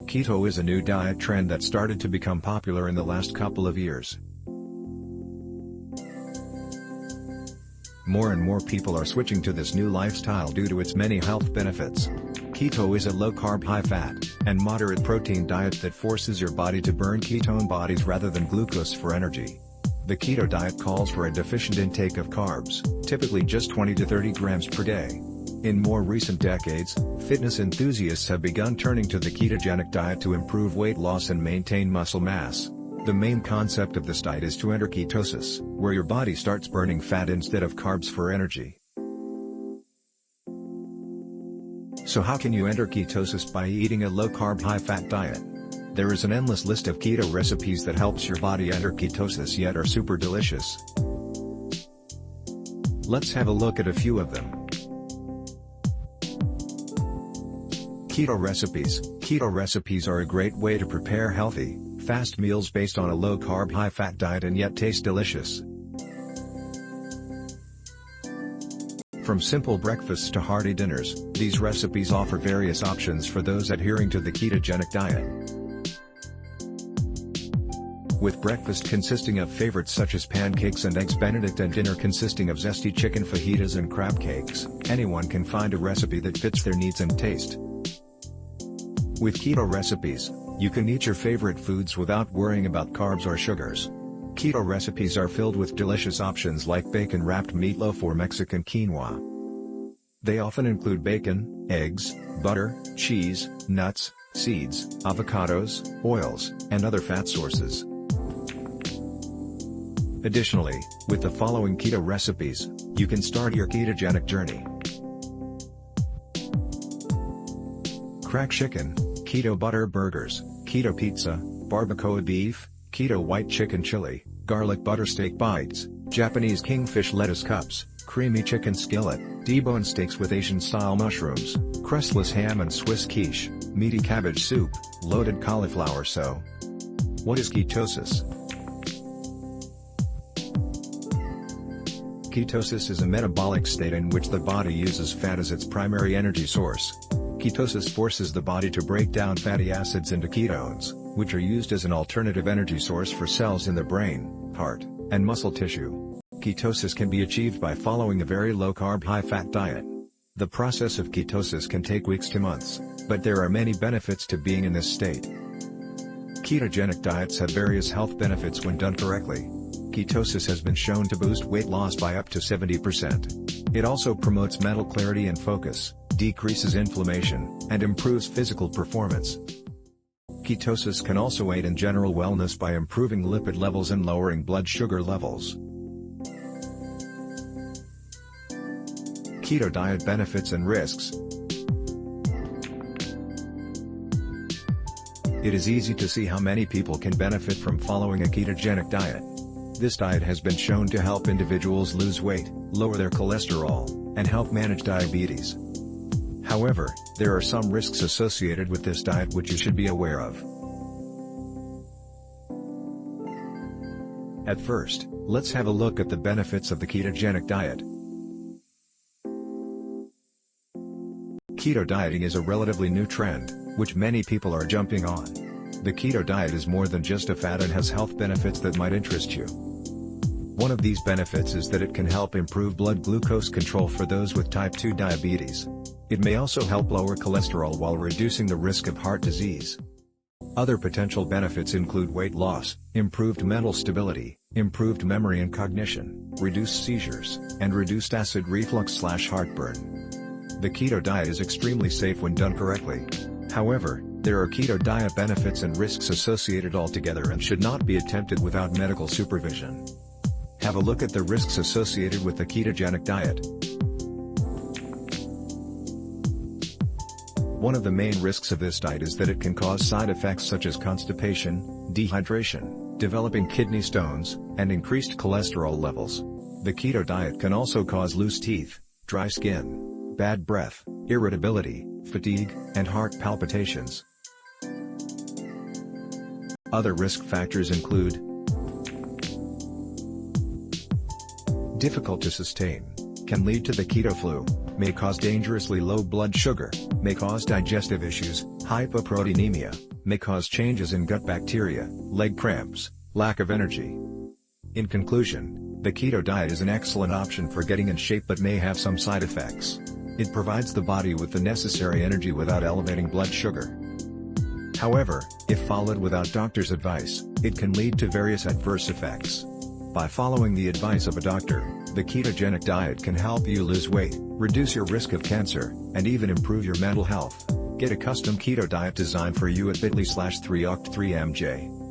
Keto is a new diet trend that started to become popular in the last couple of years. More and more people are switching to this new lifestyle due to its many health benefits. Keto is a low-carb, high-fat, and moderate-protein diet that forces your body to burn ketone bodies rather than glucose for energy. The keto diet calls for a deficient intake of carbs, typically just 20 to 30 grams per day. In more recent decades, fitness enthusiasts have begun turning to the ketogenic diet to improve weight loss and maintain muscle mass. The main concept of this diet is to enter ketosis, where your body starts burning fat instead of carbs for energy. So how can you enter ketosis by eating a low-carb, high-fat diet? There is an endless list of keto recipes that helps your body enter ketosis yet are super delicious. Let's have a look at a few of them. Keto recipes. Keto recipes are a great way to prepare healthy, fast meals based on a low-carb, high-fat diet and yet taste delicious. From simple breakfasts to hearty dinners, these recipes offer various options for those adhering to the ketogenic diet. With breakfast consisting of favorites such as pancakes and eggs Benedict and dinner consisting of zesty chicken fajitas and crab cakes, anyone can find a recipe that fits their needs and taste. With keto recipes, you can eat your favorite foods without worrying about carbs or sugars. Keto recipes are filled with delicious options like bacon-wrapped meatloaf or Mexican quinoa. They often include bacon, eggs, butter, cheese, nuts, seeds, avocados, oils, and other fat sources. Additionally, with the following keto recipes, you can start your ketogenic journey. Crack chicken, keto butter burgers, keto pizza, barbacoa beef, keto white chicken chili, garlic butter steak bites, Japanese kingfish lettuce cups, creamy chicken skillet, deboned steaks with Asian-style mushrooms, crustless ham and Swiss quiche, meaty cabbage soup, loaded cauliflower. So, what is ketosis? Ketosis is a metabolic state in which the body uses fat as its primary energy source. Ketosis forces the body to break down fatty acids into ketones, which are used as an alternative energy source for cells in the brain, heart, and muscle tissue. Ketosis can be achieved by following a very low-carb, high-fat diet. The process of ketosis can take weeks to months, but there are many benefits to being in this state. Ketogenic diets have various health benefits when done correctly. Ketosis has been shown to boost weight loss by up to 70%. It also promotes mental clarity and focus, decreases inflammation, and improves physical performance. Ketosis can also aid in general wellness by improving lipid levels and lowering blood sugar levels. Keto diet benefits and risks. It is easy to see how many people can benefit from following a ketogenic diet. This diet has been shown to help individuals lose weight, lower their cholesterol, and help manage diabetes. However, there are some risks associated with this diet which you should be aware of. At first, let's have a look at the benefits of the ketogenic diet. Keto dieting is a relatively new trend, which many people are jumping on. The keto diet is more than just a fad and has health benefits that might interest you. One of these benefits is that it can help improve blood glucose control for those with type 2 diabetes. It may also help lower cholesterol while reducing the risk of heart disease. Other potential benefits include weight loss, improved mental stability, improved memory and cognition, reduced seizures, and reduced acid reflux/heartburn. The keto diet is extremely safe when done correctly. However, there are keto diet benefits and risks associated altogether and should not be attempted without medical supervision. Have a look at the risks associated with the ketogenic diet. One of the main risks of this diet is that it can cause side effects such as constipation, dehydration, developing kidney stones, and increased cholesterol levels. The keto diet can also cause loose teeth, dry skin, bad breath, irritability, fatigue, and heart palpitations. Other risk factors include difficult to sustain, can lead to the keto flu, may cause dangerously low blood sugar, may cause digestive issues, hypoproteinemia, may cause changes in gut bacteria, leg cramps, lack of energy. In conclusion, the keto diet is an excellent option for getting in shape but may have some side effects. It provides the body with the necessary energy without elevating blood sugar. However, if followed without doctor's advice, it can lead to various adverse effects. By following the advice of a doctor, the ketogenic diet can help you lose weight, reduce your risk of cancer, and even improve your mental health. Get a custom keto diet designed for you at bit.ly/3oct3mj.